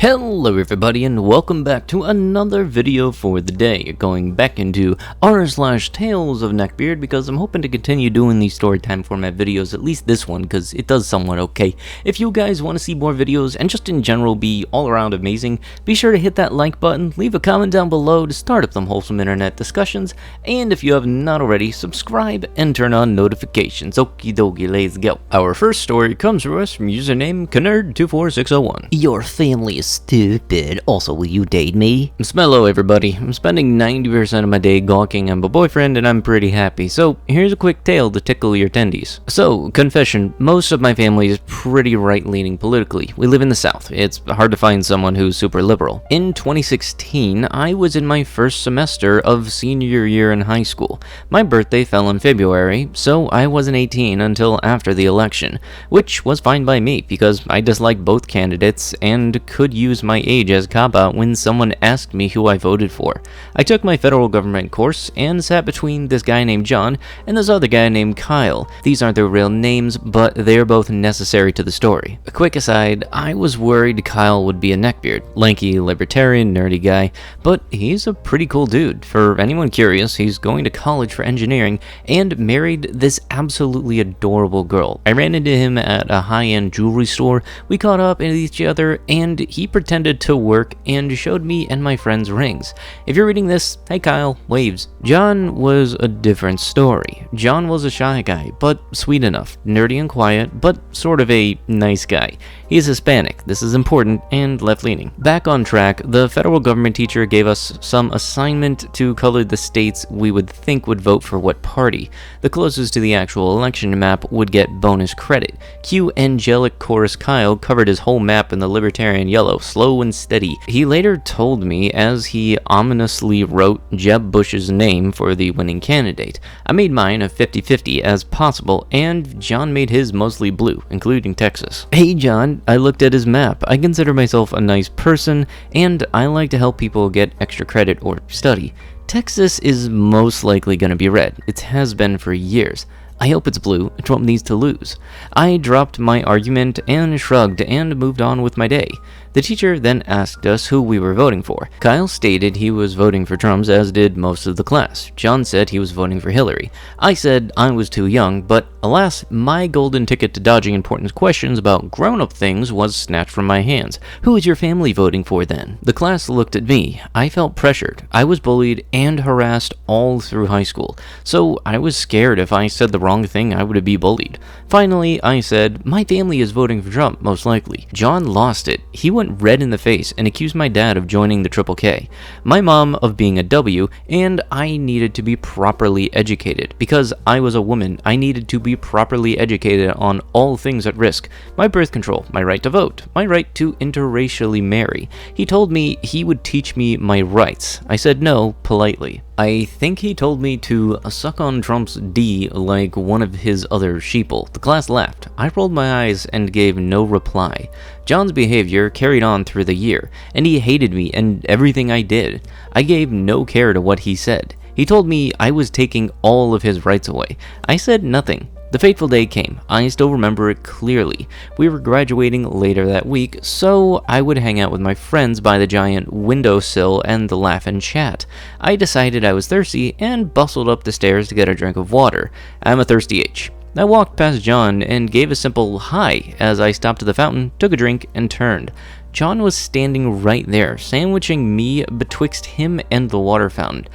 Hello everybody and welcome back to another video for the day. Going back into r/Tales of Neckbeard because I'm hoping to continue doing these story time format videos, at least this one, because it does somewhat okay. If you guys want to see more videos and just in general be all around amazing, be sure to hit that like button, leave a comment down below to start up some wholesome internet discussions, and if you have not already, subscribe and turn on notifications. Okie dokie, let's go. Our first story comes to us from username Canerd24601. Your family is stupid. Also, will you date me? Smello everybody, I'm spending 90% of my day gawking at my boyfriend and I'm pretty happy, so here's a quick tale to tickle your tendies. So, confession, most of my family is pretty right-leaning politically. We live in the South. It's hard to find someone who's super liberal. In 2016, I was in my first semester of senior year in high school. My birthday fell in February, so I wasn't 18 until after the election, which was fine by me because I disliked both candidates and could use my age as cop-out when someone asked me who I voted for. I took my federal government course and sat between this guy named John and this other guy named Kyle. These aren't their real names, but they're both necessary to the story. A quick aside, I was worried Kyle would be a neckbeard, lanky, libertarian, nerdy guy, but he's a pretty cool dude. For anyone curious, he's going to college for engineering and married this absolutely adorable girl. I ran into him at a high-end jewelry store, we caught up with each other, and he pretended to work and showed me and my friends rings. If you're reading this, hey Kyle, waves. John was a different story. John was a shy guy, but sweet enough, nerdy and quiet, but sort of a nice guy. He's Hispanic, this is important, and left-leaning. Back on track, the federal government teacher gave us some assignment to color the states we would think would vote for what party. The closest to the actual election map would get bonus credit. Cue angelic chorus Kyle covered his whole map in the libertarian yellow, slow and steady. He later told me as he ominously wrote Jeb Bush's name for the winning candidate. I made mine a 50-50 as possible, and John made his mostly blue, including Texas. Hey John, I looked at his map. I consider myself a nice person, and I like to help people get extra credit or study. Texas is most likely going to be red. It has been for years. I hope it's blue. Trump needs to lose. I dropped my argument and shrugged and moved on with my day. The teacher then asked us who we were voting for. Kyle stated he was voting for Trump, as did most of the class. John said he was voting for Hillary. I said I was too young, but alas, my golden ticket to dodging important questions about grown-up things was snatched from my hands. Who is your family voting for then? The class looked at me. I felt pressured. I was bullied and harassed all through high school, so I was scared if I said the wrong thing I would be bullied. Finally, I said, my family is voting for Trump, most likely. John lost it. He went red in the face and accused my dad of joining the Triple K, my mom of being a W, and I needed to be properly educated. Because I was a woman, I needed to be properly educated on all things at risk. My birth control, my right to vote, my right to interracially marry. He told me he would teach me my rights. I said no, politely. I think he told me to suck on Trump's D like one of his other sheeple. The class laughed. I rolled my eyes and gave no reply. John's behavior carried on through the year, and he hated me and everything I did. I gave no care to what he said. He told me I was taking all of his rights away. I said nothing. The fateful day came. I still remember it clearly. We were graduating later that week, so I would hang out with my friends by the giant windowsill and laugh and chat. I decided I was thirsty and bustled up the stairs to get a drink of water. I'm a thirsty H. I walked past John and gave a simple hi as I stopped at the fountain, took a drink, and turned. John was standing right there, sandwiching me betwixt him and the water fountain.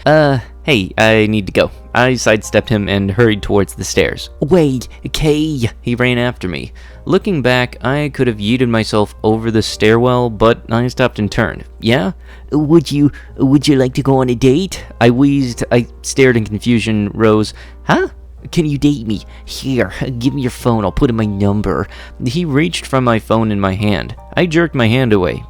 Hey, I need to go. I sidestepped him and hurried towards the stairs. Wait, Kay. He ran after me. Looking back, I could have yeeted myself over the stairwell, but I stopped and turned. Yeah? Would you like to go on a date? I wheezed. I stared in confusion. Rose. Huh? Can you date me? Here, give me your phone, I'll put in my number. He reached from my phone in my hand. I jerked my hand away.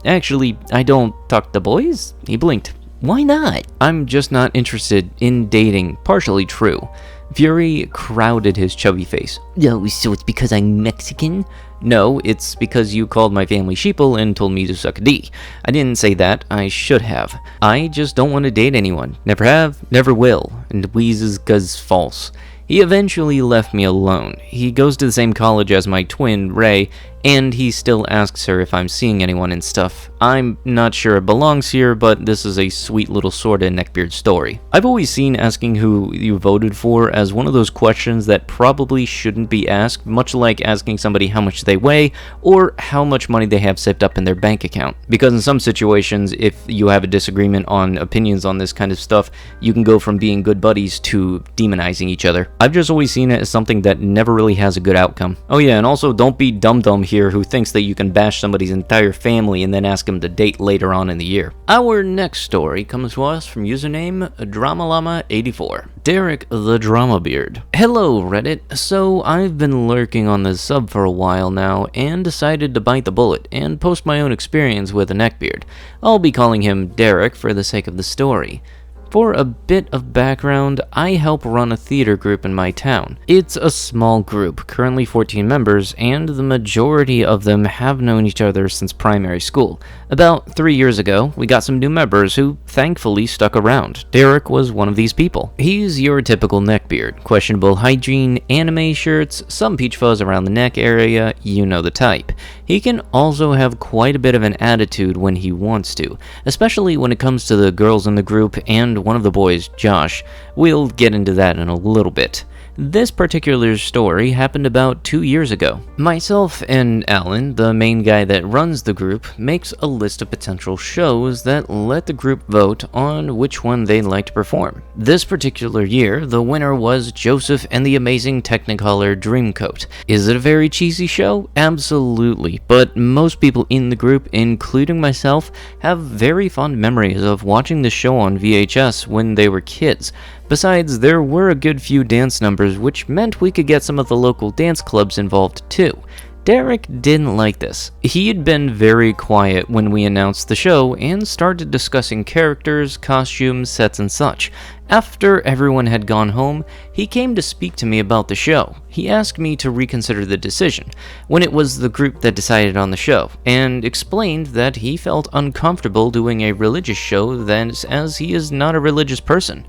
Actually, I don't talk to boys? He blinked. Why not? I'm just not interested in dating. Partially true. Fury crowded his chubby face. Oh, so it's because I'm Mexican? No, it's because you called my family sheeple and told me to suck a D. I didn't say that. I should have. I just don't want to date anyone. Never have, never will. And wheezes 'cause false. He eventually left me alone. He goes to the same college as my twin, Ray, and he still asks her if I'm seeing anyone and stuff. I'm not sure it belongs here, but this is a sweet little sorta neckbeard story. I've always seen asking who you voted for as one of those questions that probably shouldn't be asked, much like asking somebody how much they weigh or how much money they have saved up in their bank account. Because in some situations, if you have a disagreement on opinions on this kind of stuff, you can go from being good buddies to demonizing each other. I've just always seen it as something that never really has a good outcome. Oh yeah, and also don't be dum-dum here who thinks that you can bash somebody's entire family and then ask them to date later on in the year. Our next story comes to us from username DramaLlama84. Derek the Drama Beard. Hello Reddit, so I've been lurking on this sub for a while now and decided to bite the bullet and post my own experience with a neckbeard. I'll be calling him Derek for the sake of the story. For a bit of background, I help run a theater group in my town. It's a small group, currently 14 members, and the majority of them have known each other since primary school. About 3 years ago, we got some new members who thankfully stuck around. Derek was one of these people. He's your typical neckbeard, questionable hygiene, anime shirts, some peach fuzz around the neck area, you know the type. He can also have quite a bit of an attitude when he wants to, especially when it comes to the girls in the group and one of the boys, Josh. We'll get into that in a little bit. This particular story happened about 2 years ago. Myself and Alan, the main guy that runs the group, makes a list of potential shows that let the group vote on which one they'd like to perform. This particular year, the winner was Joseph and the Amazing Technicolor Dreamcoat. Is it a very cheesy show? Absolutely, but most people in the group, including myself, have very fond memories of watching the show on VHS when they were kids. Besides, there were a good few dance numbers, which meant we could get some of the local dance clubs involved too. Derek didn't like this. He had been very quiet when we announced the show and started discussing characters, costumes, sets, and such. After everyone had gone home, he came to speak to me about the show. He asked me to reconsider the decision, when it was the group that decided on the show, and explained that he felt uncomfortable doing a religious show as he is not a religious person.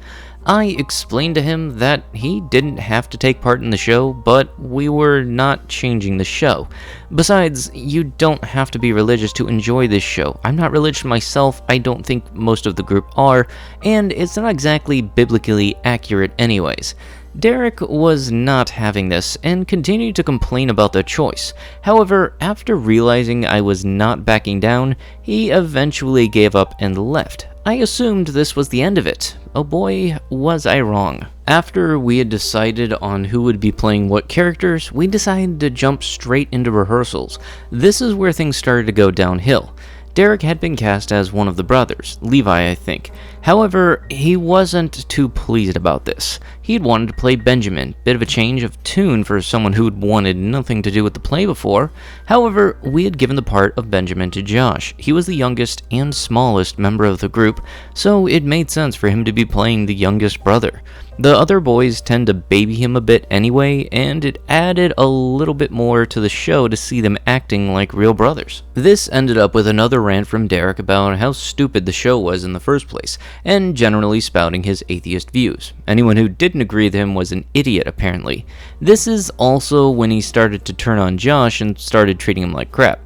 I explained to him that he didn't have to take part in the show, but we were not changing the show. Besides, you don't have to be religious to enjoy this show. I'm not religious myself, I don't think most of the group are, and it's not exactly biblically accurate anyways. Derek was not having this and continued to complain about the choice. However, after realizing I was not backing down, he eventually gave up and left. I assumed this was the end of it. Oh boy, was I wrong. After we had decided on who would be playing what characters, we decided to jump straight into rehearsals. This is where things started to go downhill. Derek had been cast as one of the brothers, Levi I think. However, he wasn't too pleased about this. He'd wanted to play Benjamin, bit of a change of tune for someone who'd wanted nothing to do with the play before. However, we had given the part of Benjamin to Josh. He was the youngest and smallest member of the group, so it made sense for him to be playing the youngest brother. The other boys tend to baby him a bit anyway, and it added a little bit more to the show to see them acting like real brothers. This ended up with another rant from Derek about how stupid the show was in the first place, and generally spouting his atheist views. Anyone who didn't agree with him was an idiot, apparently. This is also when he started to turn on Josh and started treating him like crap.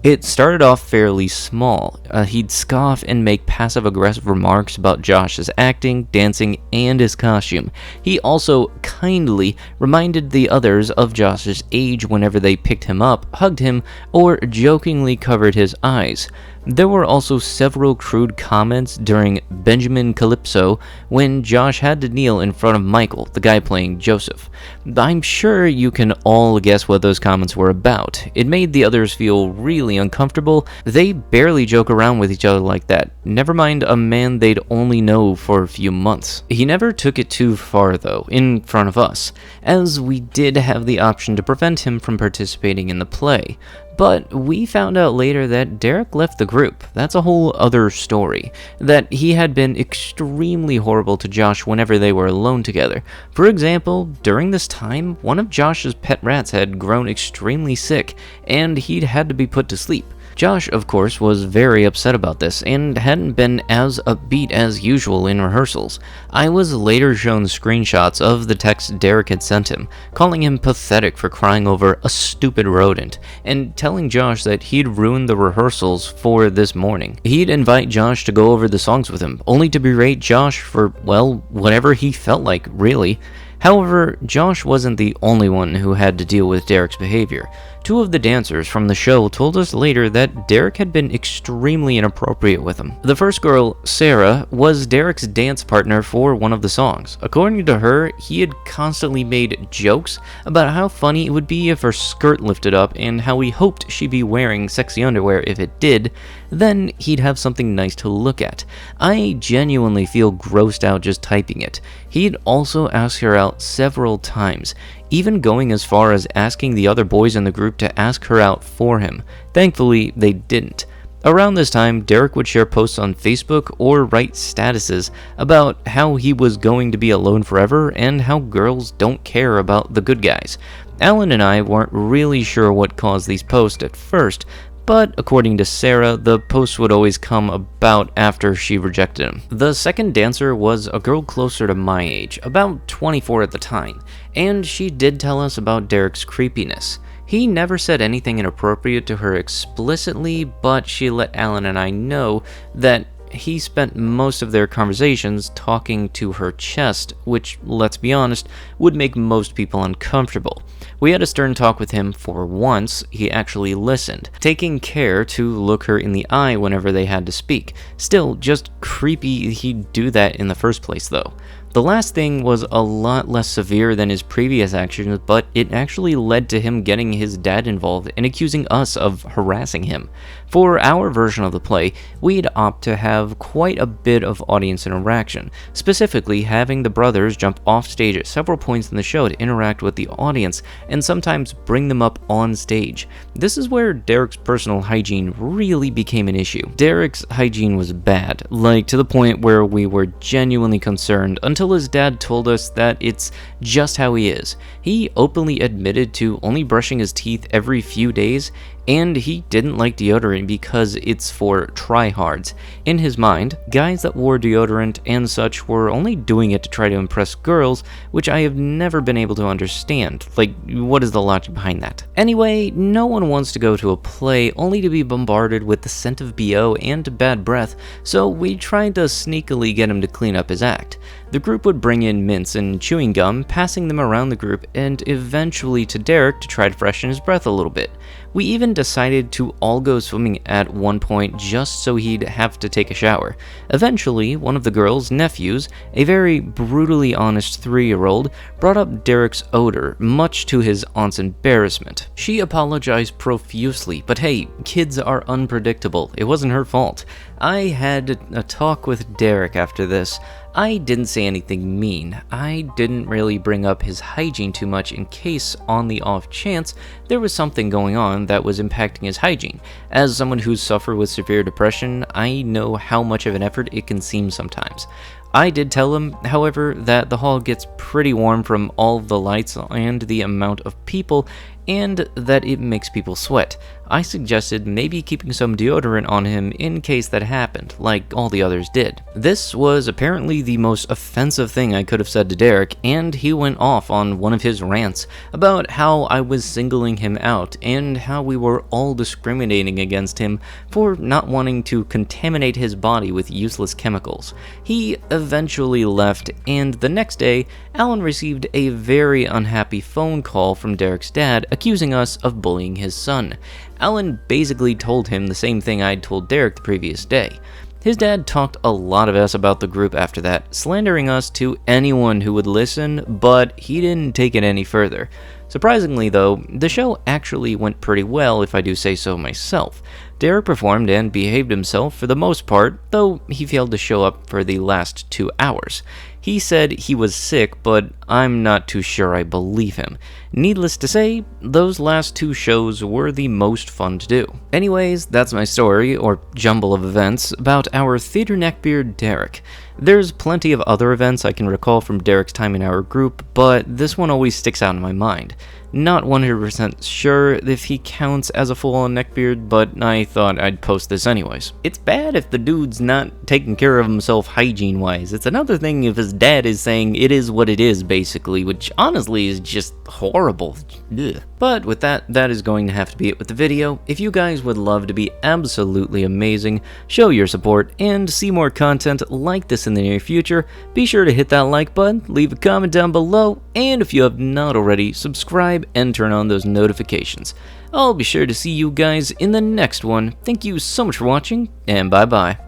It started off fairly small. He'd scoff and make passive-aggressive remarks about Josh's acting, dancing, and his costume. He also kindly reminded the others of Josh's age whenever they picked him up, hugged him, or jokingly covered his eyes. There were also several crude comments during Benjamin Calypso when Josh had to kneel in front of Michael, the guy playing Joseph. I'm sure you can all guess what those comments were about. It made the others feel really uncomfortable. They barely joke around with each other like that, never mind a man they'd only know for a few months. He never took it too far though, in front of us, as we did have the option to prevent him from participating in the play. But we found out later that Derek left the group. That's a whole other story. That he had been extremely horrible to Josh whenever they were alone together. For example, during this time, one of Josh's pet rats had grown extremely sick, and he'd had to be put to sleep. Josh, of course, was very upset about this and hadn't been as upbeat as usual in rehearsals. I was later shown screenshots of the text Derek had sent him, calling him pathetic for crying over a stupid rodent, and telling Josh that he'd ruined the rehearsals for this morning. He'd invite Josh to go over the songs with him, only to berate Josh for, well, whatever he felt like, really. However, Josh wasn't the only one who had to deal with Derek's behavior. Two of the dancers from the show told us later that Derek had been extremely inappropriate with him. The first girl, Sarah, was Derek's dance partner for one of the songs. According to her, he had constantly made jokes about how funny it would be if her skirt lifted up and how he hoped she'd be wearing sexy underwear if it did. Then he'd have something nice to look at. I genuinely feel grossed out just typing it. He'd also asked her out several times, even going as far as asking the other boys in the group to ask her out for him. Thankfully, they didn't. Around this time, Derek would share posts on Facebook or write statuses about how he was going to be alone forever and how girls don't care about the good guys. Alan and I weren't really sure what caused these posts at first, but according to Sarah, the posts would always come about after she rejected him. The second dancer was a girl closer to my age, about 24 at the time, and she did tell us about Derek's creepiness. He never said anything inappropriate to her explicitly, but she let Alan and I know that he spent most of their conversations talking to her chest, which, let's be honest, would make most people uncomfortable. We had a stern talk with him for once. He actually listened, taking care to look her in the eye whenever they had to speak. Still, just creepy he'd do that in the first place, though. The last thing was a lot less severe than his previous actions, but it actually led to him getting his dad involved and accusing us of harassing him. For our version of the play, we'd opt to have quite a bit of audience interaction, specifically having the brothers jump off stage at several points in the show to interact with the audience and sometimes bring them up on stage. This is where Derek's personal hygiene really became an issue. Derek's hygiene was bad, like to the point where we were genuinely concerned until his dad told us that it's just how he is. He openly admitted to only brushing his teeth every few days, and he didn't like deodorant because it's for tryhards. In his mind, guys that wore deodorant and such were only doing it to try to impress girls, which I have never been able to understand. Like, what is the logic behind that? Anyway, no one wants to go to a play only to be bombarded with the scent of BO and bad breath, so we tried to sneakily get him to clean up his act. The group would bring in mints and chewing gum, passing them around the group and eventually to Derek to try to freshen his breath a little bit. We even decided to all go swimming at one point just so he'd have to take a shower. Eventually, one of the girls' nephews, a very brutally honest 3-year-old, brought up Derek's odor, much to his aunt's embarrassment. She apologized profusely, but hey, kids are unpredictable. It wasn't her fault. I had a talk with Derek after this. I didn't say anything mean. I didn't really bring up his hygiene too much in case, on the off chance, there was something going on that was impacting his hygiene. As someone who's suffered with severe depression, I know how much of an effort it can seem sometimes. I did tell him, however, that the hall gets pretty warm from all the lights and the amount of people, and that it makes people sweat. I suggested maybe keeping some deodorant on him in case that happened, like all the others did. This was apparently the most offensive thing I could have said to Derek, and he went off on one of his rants about how I was singling him out and how we were all discriminating against him for not wanting to contaminate his body with useless chemicals. He eventually left, and the next day, Alan received a very unhappy phone call from Derek's dad accusing us of bullying his son. Alan basically told him the same thing I'd told Derek the previous day. His dad talked a lot of us about the group after that, slandering us to anyone who would listen, but he didn't take it any further. Surprisingly though, the show actually went pretty well if I do say so myself. Derek performed and behaved himself for the most part, though he failed to show up for the last 2 hours. He said he was sick, but I'm not too sure I believe him. Needless to say, those last 2 shows were the most fun to do. Anyways, that's my story, or jumble of events, about our theater neckbeard Derek. There's plenty of other events I can recall from Derek's time in our group, but this one always sticks out in my mind. Not 100% sure if he counts as a full-on neckbeard, but I thought I'd post this anyways. It's bad if the dude's not taking care of himself hygiene-wise. It's another thing if his dad is saying it is what it is, basically, which honestly is just horrible. Ugh. But with that, that is going to have to be it with the video. If you guys would love to be absolutely amazing, show your support, and see more content like this in the near future, be sure to hit that like button, leave a comment down below, and if you have not already, subscribe and turn on those notifications. I'll be sure to see you guys in the next one. Thank you so much for watching, and bye-bye.